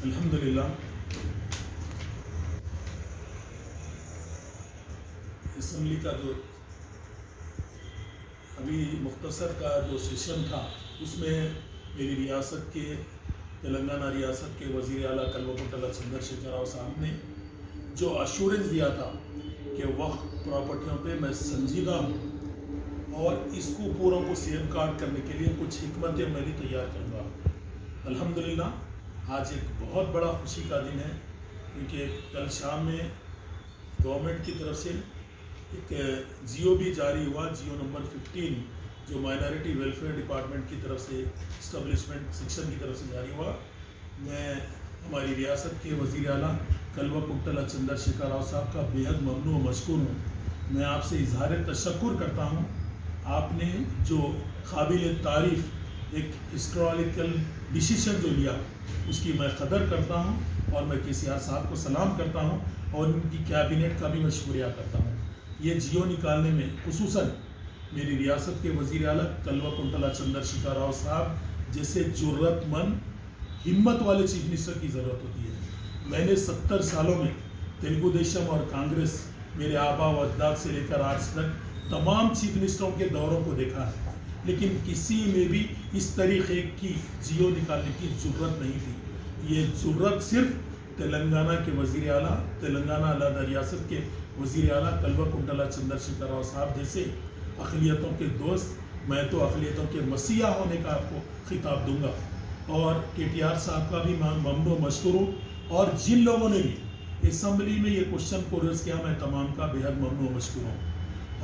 الحمدللہ اسمبلی کا جو ابھی مختصر کا جو سیشن تھا اس میں میری ریاست کے تلنگانہ ریاست کے وزیر اعلیٰ کلوکنٹلا چندر شیکھر راؤ صاحب نے جو ایشورنس دیا تھا کہ وقف پراپرٹیوں پہ میں سنجیدہ ہوں اور اس کو پوروں کو سیف گارڈ کرنے کے لیے کچھ حکمت عملی تیار کروں گا. الحمدللہ آج ایک بہت بڑا خوشی کا دن ہے کیونکہ کل شام میں گورنمنٹ کی طرف سے ایک جیو بھی جاری ہوا، جیو نمبر 15 جو مائنارٹی ویلفیئر ڈپارٹمنٹ کی طرف سے اسٹیبلشمنٹ سیکشن کی طرف سے جاری ہوا. میں ہماری ریاست کے وزیر اعلیٰ کلوکنٹلا چندر شیکھر راؤ صاحب کا بےحد ممنون و مشکور ہوں. میں آپ سے اظہار تشکر کرتا ہوں. آپ نے جو قابل تعریف ایک ہسٹوریکل ڈیسیشن جو لیا اس کی میں قدر کرتا ہوں اور میں KCR صاحب کو سلام کرتا ہوں اور ان کی کیبنٹ کا بھی میں شکریہ کرتا ہوں. یہ جیو نکالنے میں خصوصاً میری ریاست کے وزیر اعلیٰ کلوکنٹلا چندر شیکھر راؤ صاحب جیسے جرت مند ہمت والے چیف منسٹر کی ضرورت ہوتی ہے. میں نے 70 سالوں میں تلگو دیشم اور کانگریس میرے آبا و اجداد سے لے کر آج تک تمام چیف منسٹروں کے دوروں کو دیکھا ہے، لیکن کسی میں بھی اس طریقے کی جیو نکالنے کی ضرورت نہیں تھی. یہ ضرورت صرف تلنگانہ کے وزیر اعلیٰ، تلنگانہ علیحدہ ریاست کے وزیر اعلیٰ کلوکنٹلا چندر شیکھر راؤ صاحب جیسے اقلیتوں کے دوست، میں تو اقلیتوں کے مسیحا ہونے کا آپ کو خطاب دوں گا اور KTR صاحب کا بھی ممنون و مشکور ہوں. اور جن لوگوں نے بھی اسمبلی میں یہ کوشچن کو ریز کیا میں تمام کا بےحد ممنون و مشکور ہوں.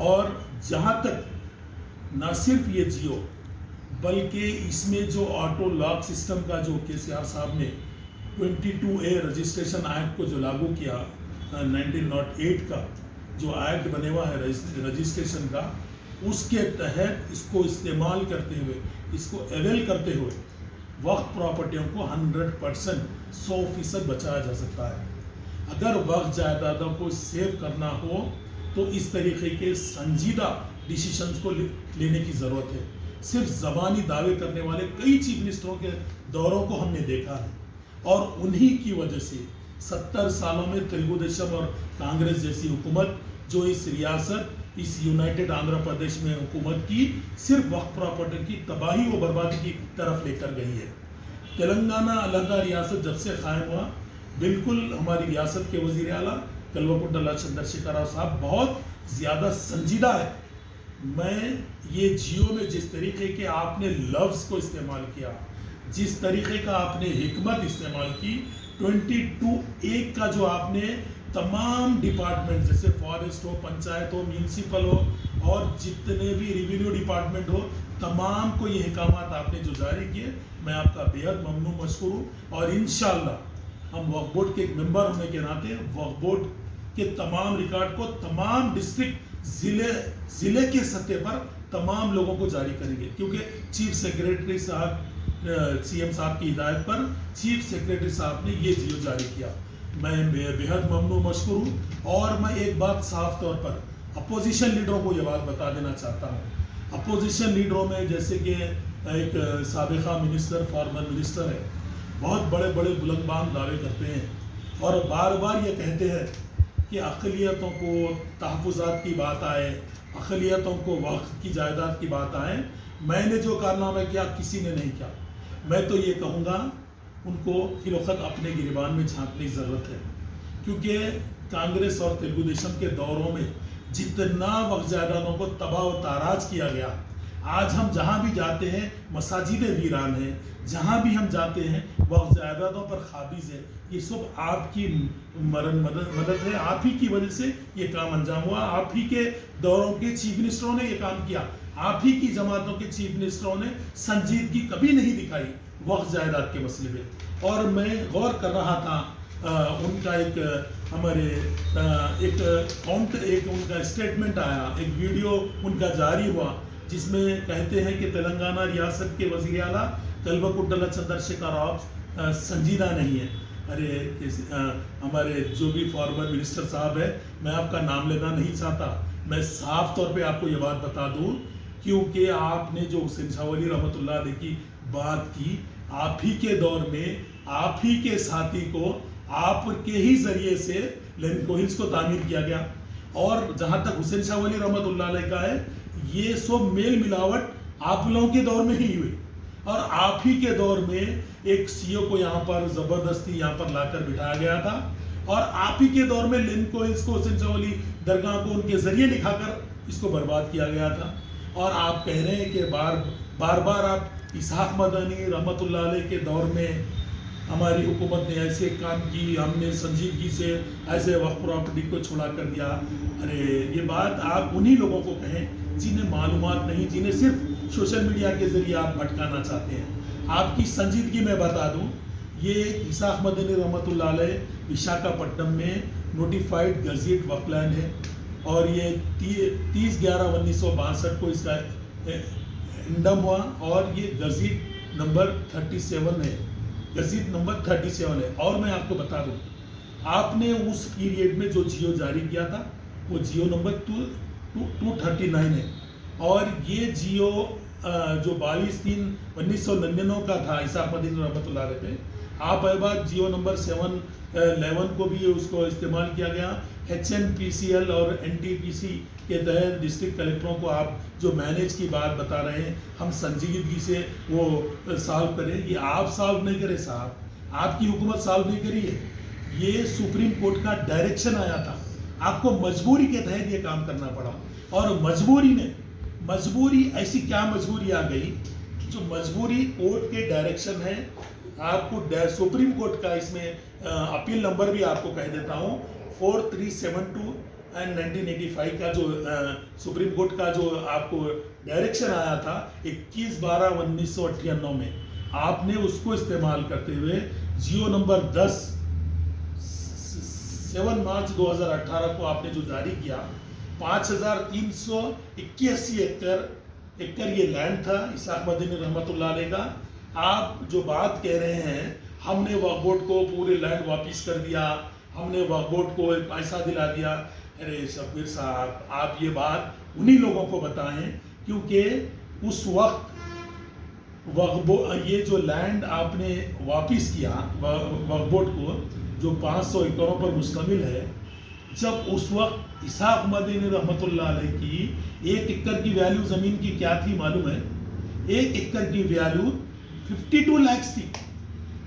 اور جہاں تک نہ صرف یہ جیو بلکہ اس میں جو آٹو لاک سسٹم کا جو KCR صاحب نے 22A رجسٹریشن ایکٹ کو جو لاگو کیا 1908 کا جو ایکٹ بنے ہوا ہے رجسٹریشن کا، اس کے تحت اس کو استعمال کرتے ہوئے، اس کو اویل کرتے ہوئے وقف پراپرٹیوں کو 100% 100% بچایا جا سکتا ہے. اگر وقف جائیدادوں کو سیو کرنا ہو تو اس طریقے کے سنجیدہ ڈیسیشنز کو لینے کی ضرورت ہے. صرف زبانی دعوے کرنے والے کئی چیف منسٹروں کے دوروں کو ہم نے دیکھا ہے اور انہی کی وجہ سے 70 سالوں میں تلگو دیشم اور کانگریس جیسی حکومت جو اس ریاست، اس یونائٹڈ آندھرا پردیش میں حکومت کی صرف وقف پراپرٹی کی تباہی و بربادی کی طرف لے کر گئی ہے. تلنگانہ علیحدہ ریاست جب سے قائم ہوا، بالکل ہماری ریاست کے وزیر اعلیٰ کلوکنٹلا چندر شیکھر راؤ صاحب بہت زیادہ سنجیدہ ہے. میں یہ جیو میں جس طریقے کے آپ نے لفظ کو استعمال کیا، جس طریقے کا آپ نے حکمت استعمال کی، 22A کا جو آپ نے تمام ڈپارٹمنٹ جیسے فارسٹ ہو، پنچایت ہو، میونسپل ہو اور جتنے بھی ریونیو ڈپارٹمنٹ ہو، تمام کو یہ احکامات آپ نے جو جاری کیے، میں آپ کا بےحد ممنون مشکور ہوں. اور انشاءاللہ ہم وقف بورڈ کے ایک ممبر ہونے کے ناطے وقف بورڈ کے تمام ریکارڈ کو تمام ڈسٹرکٹ ضلع کے سطح پر تمام لوگوں کو جاری کریں گے، کیونکہ چیف سیکریٹری صاحب CM صاحب کی ہدایت پر چیف سیکریٹری صاحب نے یہ جیو جاری کیا. میں بےحد ممنون مشکور ہوں. اور میں ایک بات صاف طور پر اپوزیشن لیڈروں کو یہ بات بتا دینا چاہتا ہوں. اپوزیشن لیڈروں میں جیسے کہ ایک سابقہ منسٹر، فارمر منسٹر ہے، بہت بڑے بڑے بلند بام دعوے کرتے ہیں اور بار بار یہ کہتے ہیں کہ اقلیتوں کو تحفظات کی بات آئے، اقلیتوں کو وقف کی جائیداد کی بات آئے. میں نے جو کارنامہ کیا کسی نے نہیں کیا. میں تو یہ کہوں گا ان کو فی الوقت اپنے گریبان میں جھانکنے کی ضرورت ہے، کیونکہ کانگریس اور تلگو دیشم کے دوروں میں جتنا وقف جائیدادوں کو تباہ و تاراج کیا گیا، آج ہم جہاں بھی جاتے ہیں مساجدیں ویران ہیں، جہاں بھی ہم جاتے ہیں وقف جائیدادوں پر قابض ہے. یہ سب آپ کی مدد ہے، آپ ہی کی وجہ سے یہ کام انجام ہوا. آپ ہی کے دوروں کے چیف منسٹروں نے یہ کام کیا، آپ ہی کی جماعتوں کے چیف منسٹروں نے سنجیدگی کبھی نہیں دکھائی وقف جائیداد کے مسئلے پہ. اور میں غور کر رہا تھا ان کا ایک ہمارے ایک ان کا اسٹیٹمنٹ آیا، ایک ویڈیو ان کا جاری ہوا جس میں کہتے ہیں کہ تلنگانہ ریاست کے وزیر اعلیٰ کلوکنٹلا چندر شیکھر راؤ سنجیدہ نہیں ہے. ارے ہمارے جو بھی فارمر منسٹر صاحب ہے، میں آپ کا نام لینا نہیں چاہتا، میں صاف طور پہ آپ کو یہ بات بتا دوں، کیونکہ آپ نے جو حسین شاہ ولی رحمۃ اللہ علیہ کی بات کی، آپ ہی کے دور میں آپ ہی کے ساتھی کو آپ کے ہی ذریعے سے لین کوہلز کو تعمیر کیا گیا. اور جہاں تک حسین شاہ ولی رحمۃ اللہ علیہ کا ہے، یہ سب میل ملاوٹ آپ لوگوں کے دور میں ہی ہوئی، اور آپ ہی کے دور میں ایک سی او کو یہاں پر زبردستی یہاں پر لا کر بٹھایا گیا تھا، اور آپ ہی کے دور میں لین کوہلز کو حسین شاہ ولی درگاہ کو ان کے ذریعے لکھا کر اس کو برباد کیا گیا تھا. اور آپ کہہ رہے ہیں کہ بار بار آپ اسحاق مدنی رحمۃ اللہ علیہ کے دور میں ہماری حکومت نے ایسے کام کی، ہم نے سنجیدگی سے ایسے وقف پراپرٹی کو چھوڑا کر دیا. ارے یہ بات آپ انہی لوگوں کو کہیں جنہیں معلومات نہیں، جنہیں صرف سوشل میڈیا کے ذریعے آپ بھٹکانا چاہتے ہیں. آپ کی سنجیدگی میں بتا دوں، یہ اسحاق مدنی رحمۃ اللہ علیہ وشاکھاپٹنم میں نوٹیفائڈ گزٹ وقف لینڈ ہے، اور یہ 30/11/1962 کو اس کا انڈم ہوا، اور یہ گزٹ نمبر 37 ہے، گزٹ نمبر 37 ہے. اور میں آپ کو بتا دوں، آپ نے اس پیریڈ میں جو جیو جاری کیا تھا وہ جیو نمبر 239 ہے، اور یہ جیو جو 22/3/1999 کا تھا اسحاق مدنی رحمۃ اللہ علیہ پہ، آپ بعد جیو نمبر 711 کو بھی اس کو استعمال کیا گیا. HNPCL اور NTPC کے تحت ڈسٹرکٹ کلیکٹروں کو آپ جو مینیج کی بات بتا رہے ہیں، ہم سنجیدگی سے وہ سالو کریں. یہ آپ سالو نہیں کرے صاحب، آپ کی حکومت سالو نہیں کری ہے، یہ سپریم کورٹ کا ڈائریکشن آیا تھا، آپ کو مجبوری کے تحت یہ کام کرنا پڑا. اور مجبوری ایسی کیا مجبوری آ گئی، جو مجبوری کورٹ کے ڈائریکشن ہے. آپ کو سپریم کورٹ کا اس میں اپیل نمبر بھی آپ کو کہہ دیتا ہوں، 4372 اینڈ 1985 کا جو سپریم کورٹ کا جو آپ کو ڈائریکشن آیا تھا 21/12/1998 میں، آپ نے اس کو استعمال کرتے ہوئے جیو نمبر 10 7 مارچ 2018 کو آپ نے جو جاری کیا، 5381 ایکڑ یہ لینڈ تھا اسحاق مدنی رحمۃ اللہ علیہ کا. آپ جو بات کہہ رہے ہیں ہم نے وقف بورڈ کو پورے لینڈ واپس کر دیا، ہم نے وقف بورڈ کو ایک پیسہ دلا دیا، ارے شبیر صاحب آپ یہ بات انہی لوگوں کو بتائیں، کیونکہ اس وقت یہ جو لینڈ آپ نے واپس کیا وقف بورڈ کو، جو 500 ایکڑوں پر مشتمل ہے، جب اس وقت اسحاق مدنی رحمۃ اللہ علیہ کی 1 ایکڑ کی ویلیو زمین کی کیا تھی معلوم ہے؟ 1 ایکڑ کی ویلیو 52 لاکھ تھی،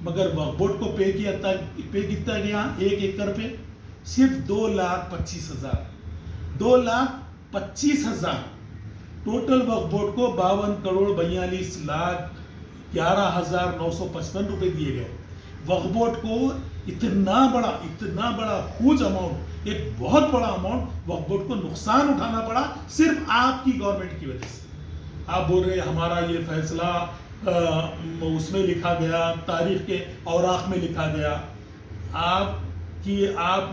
مگر وقف بورڈ کو پے کتنا گیا 1 ایکڑ پہ؟ صرف 2,25,000. 2,25,000 ٹوٹل وقف بورڈ کو 52,42,11,955 روپے دیے گئے. وقف بورڈ کو اتنا بڑا ہیوج اماؤنٹ، ایک بہت بڑا اماؤنٹ وقف بورڈ کو نقصان اٹھانا پڑا صرف آپ کی گورنمنٹ کی وجہ سے. آپ بول رہے ہمارا یہ فیصلہ اس میں لکھا گیا، تاریخ کے اوراق میں لکھا گیا. آپ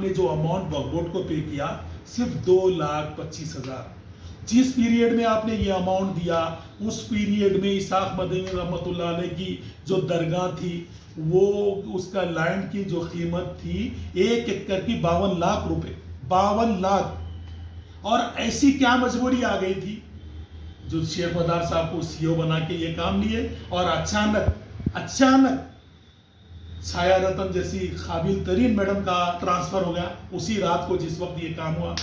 نے جو اماؤنٹ وقف بورڈ کو پے کیا صرف 2,25,000. جس پیریڈ میں آپ نے یہ اماؤنٹ دیا، اس پیریڈ میں اسحاق مدنی رحمۃ اللہ علیہ کی جو درگاہ تھی، وہ اس کا لینڈ کی جو قیمت تھی 1 ایکڑ کی 52 لاکھ روپے. 52 لاکھ. اور ایسی کیا مجبوری آ گئی تھی جو شیخ مدار صاحب کو سی او بنا کے یہ کام لیے، اور اچانک چھایا رتن جیسی قابل ترین میڈم کا ٹرانسفر ہو گیا اسی رات کو جس وقت یہ کام ہوا.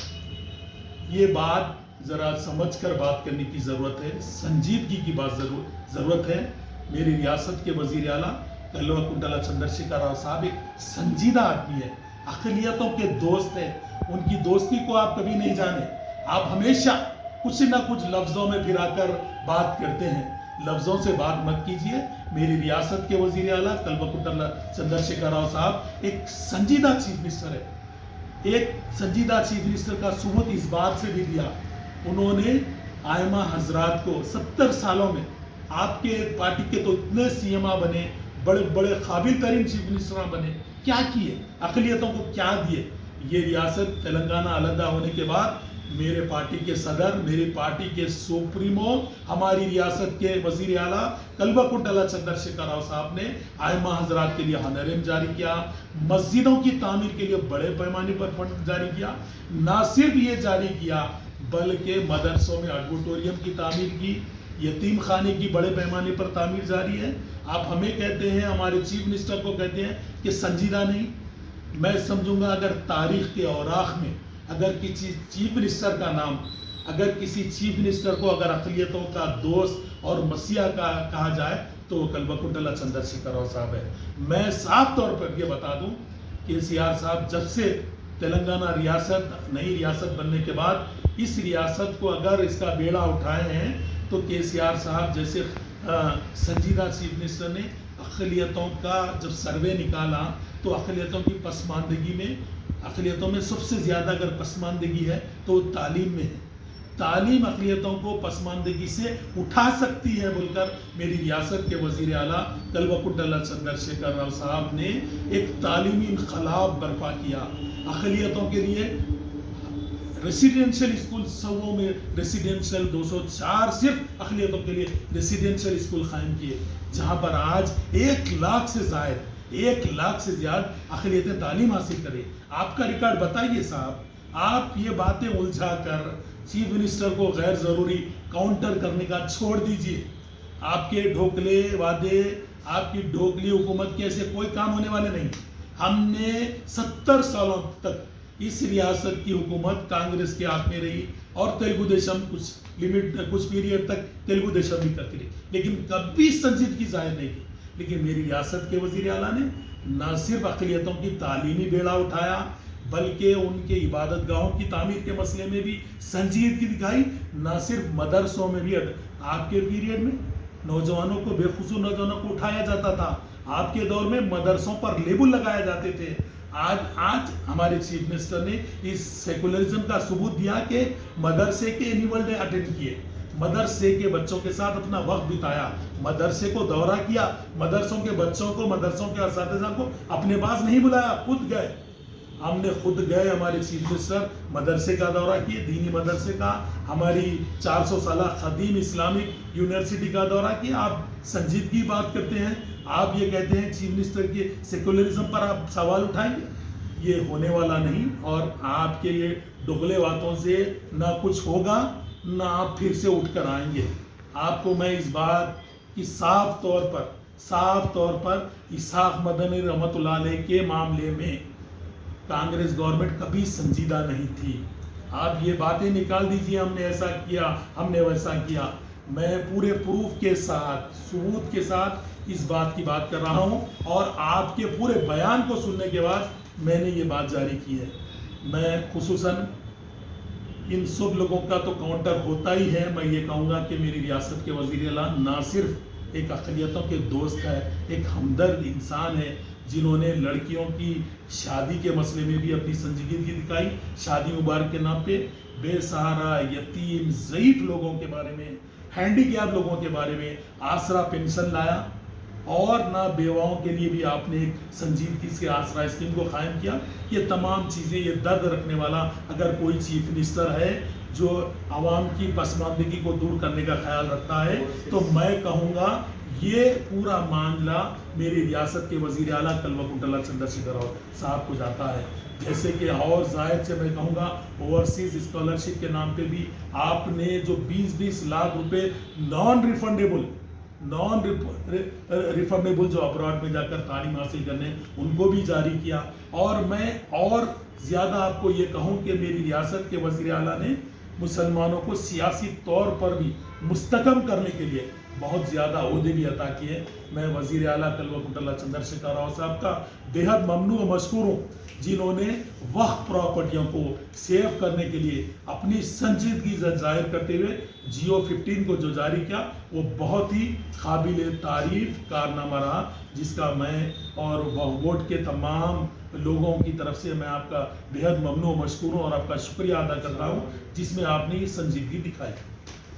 یہ بات ذرا سمجھ کر بات کرنے کی ضرورت ہے، سنجیدگی کی بات ضرورت ہے. میری ریاست کے وزیر اعلیٰ کلوا چندر شیکھر راؤ صاحب ایک سنجیدہ آدمی ہے، اقلیتوں کے دوست ہیں. ان کی دوستی کو آپ کبھی نہیں جانے. آپ ہمیشہ کچھ نہ کچھ لفظوں میں پھرا کر بات کرتے ہیں، لفظوں سے بات مت کیجیے. میری ریاست کے وزیر اعلیٰ کلوا چندر شیکھر راؤ صاحب ایک سنجیدہ چیف منسٹر ہے. ایک سنجیدہ چیف منسٹر کا ثبوت اس بات سے بھی دیا، انہوں نے آئمہ حضرات کو 70 سالوں میں، آپ کے پارٹی کے تو اتنے سی ایم بنے، بڑے بڑے قابل ترین چیف منسٹر بنے، کیا کیے؟ اقلیتوں کو کیا دیے؟ یہ ریاست تلنگانہ علیحدہ ہونے کے بعد میرے پارٹی کے صدر، میری پارٹی کے سپریمو، ہماری ریاست کے وزیر اعلیٰ کلوا چندر شیکھر راؤ صاحب نے آئمہ حضرات کے لیے ہنرم جاری کیا، مسجدوں کی تعمیر کے لیے بڑے پیمانے پر فنڈ جاری کیا. نہ صرف یہ جاری کیا بلکہ مدرسوں میں آڈیٹوریم کی تعمیر کی، یتیم خانے کی بڑے پیمانے پر تعمیر جاری ہے. آپ ہمیں کہتے ہیں, ہمارے چیف منسٹر کو کہتے ہیں کہ سنجیدہ نہیں. میں سمجھوں گا اگر تاریخ کے اوراق میں اگر کسی چیف منسٹر کا نام, اگر کسی چیف منسٹر کو اگر اقلیتوں کا دوست اور مسیحا کا کہا جائے تو وہ کلوکنٹلا چندر شیکھر راؤ صاحب ہے. میں صاف طور پر یہ بتا دوں کہ KCR صاحب جب سے تلنگانہ ریاست نئی ریاست بننے کے بعد اس ریاست کو اگر اس کا بیڑا اٹھائے ہیں تو KCR صاحب جیسے سنجیدہ چیف منسٹر نے اقلیتوں کا جب سروے نکالا تو اقلیتوں کی پسماندگی میں, اقلیتوں میں سب سے زیادہ اگر پسماندگی ہے تو تعلیم میں ہے. تعلیم اقلیتوں کو پسماندگی سے اٹھا سکتی ہے بول کر میری ریاست کے وزیر اعلیٰ کلوکنٹلا چندر شیکھر راؤ صاحب نے ایک تعلیمی انقلاب برپا کیا. اقلیتوں کے لیے ریسیڈینشل اسکول 100 میں ریسیڈینشل 204 صرف اقلیتوں کے لیے ریسیڈینشل اسکول قائم کیے, جہاں پر آج 1 لاکھ سے زیادہ اقلیتیں تعلیم حاصل کریں. آپ کا ریکارڈ بتائیے صاحب. آپ یہ باتیں الجھا کر چیف منسٹر کو غیر ضروری کاؤنٹر کرنے کا چھوڑ دیجئے. آپ کے ڈھوکلے وعدے, آپ کی ڈھوکلی حکومت کے ایسے کوئی کام ہونے والے نہیں. ہم نے 70 سالوں تک اس ریاست کی حکومت کانگریس کے ہاتھ میں رہی اور تیلگو دیشم کچھ پیریڈ تک تیلگو دیشم بھی کرتی رہی, لیکن کبھی سنجیدگی ظاہر نہیں کی. لیکن میری ریاست کے وزیر اعلیٰ نے نہ صرف اقلیتوں کی تعلیمی بیڑا اٹھایا بلکہ ان کے عبادت گاہوں کی تعمیر کے مسئلے میں بھی سنجیدگی دکھائی. نہ صرف مدرسوں میں بھی, آپ کے پیریڈ میں نوجوانوں کو, بے خصوص نوجوانوں کو اٹھایا جاتا تھا. آپ کے دور میں مدرسوں پر لیبل لگائے جاتے تھے. آج ہمارے چیف منسٹر نے اس سیکولرزم کا ثبوت دیا کہ مدرسے کے اینیول ڈے اٹینڈ کیے, مدرسے کے بچوں کے ساتھ اپنا وقت بتایا, مدرسے کو دورہ کیا, مدرسوں کے بچوں کو, مدرسوں کے اساتذہ کو اپنے پاس نہیں بلایا, خود گئے. ہم نے خود گئے, ہمارے چیف منسٹر مدرسے کا دورہ کیے, دینی مدرسے کا, ہماری 400 سالہ قدیم اسلامک یونیورسٹی کا دورہ کیا. آپ سنجیدگی بات کرتے ہیں, آپ یہ کہتے ہیں چیف منسٹر کے سیکولرزم پر آپ سوال اٹھائیں گے, یہ ہونے والا نہیں. اور آپ کے یہ ڈگلے باتوں سے نہ کچھ ہوگا نہ آپ پھر سے اٹھ کر آئیں گے. آپ کو میں اس بات کی صاف طور پر اسحاق مدنی رحمۃ اللہ علیہ کے معاملے میں کانگریس گورنمنٹ کبھی سنجیدہ نہیں تھی. آپ یہ باتیں نکال دیجئے, ہم نے ایسا کیا, ہم نے ویسا کیا. میں پورے پروف کے ساتھ, ثبوت کے ساتھ اس بات کی بات کر رہا ہوں اور آپ کے پورے بیان کو سننے کے بعد میں نے یہ بات جاری کی ہے. میں خصوصاً ان سب لوگوں کا تو کاؤنٹر ہوتا ہی ہے. میں یہ کہوں گا کہ میری ریاست کے وزیر اعلیٰ نہ صرف ایک اقلیتوں کے دوست ہے, ایک ہمدرد انسان ہے, جنہوں نے لڑکیوں کی شادی کے مسئلے میں بھی اپنی سنجیدگی دکھائی. شادی مبارک کے نام پہ بے سہارا, یتیم, ضعیف لوگوں کے بارے میں, ہینڈی کیپ لوگوں کے بارے میں آسرا پینشن لایا. اور نہ بیواؤں کے لیے بھی آپ نے ایک سنجیدگی سے آسرا اسکیم کو قائم کیا. یہ تمام چیزیں, یہ درد رکھنے والا اگر کوئی چیف منسٹر ہے جو عوام کی پسماندگی کو دور کرنے کا خیال رکھتا ہے تو میں کہوں گا یہ پورا معاملہ میری ریاست کے وزیر اعلیٰ کلوکنٹلا چندر شیکھر راؤ صاحب کو جاتا ہے. جیسے کہ اور زائد سے میں کہوں گا اوورسیز اسکالرشپ کے نام پہ بھی آپ نے جو 20-20 لاکھ روپے نان ریفنڈیبل جو ابراڈ میں جا کر تعلیم حاصل کرنے ان کو بھی جاری کیا. اور میں اور زیادہ آپ کو یہ کہوں کہ میری ریاست کے وزیر اعلیٰ نے مسلمانوں کو سیاسی طور پر بھی مستحکم کرنے کے لیے بہت زیادہ عہدے بھی عطا کیے. میں وزیر اعلیٰ کلوکنٹلا چندر شیکھر راؤ صاحب کا بےحد ممنون و مشکور ہوں, جنہوں نے وقف پراپرٹیوں کو سیو کرنے کے لیے اپنی سنجیدگی ظاہر کرتے ہوئے جیو 15 کو جو جاری کیا وہ بہت ہی قابل تعریف کارنامہ رہا, جس کا میں اور ووٹ کے تمام لوگوں کی طرف سے میں آپ کا بےحد ممنون و مشکور ہوں اور آپ کا شکریہ ادا کر رہا ہوں, جس میں آپ نے یہ سنجیدگی دکھائی.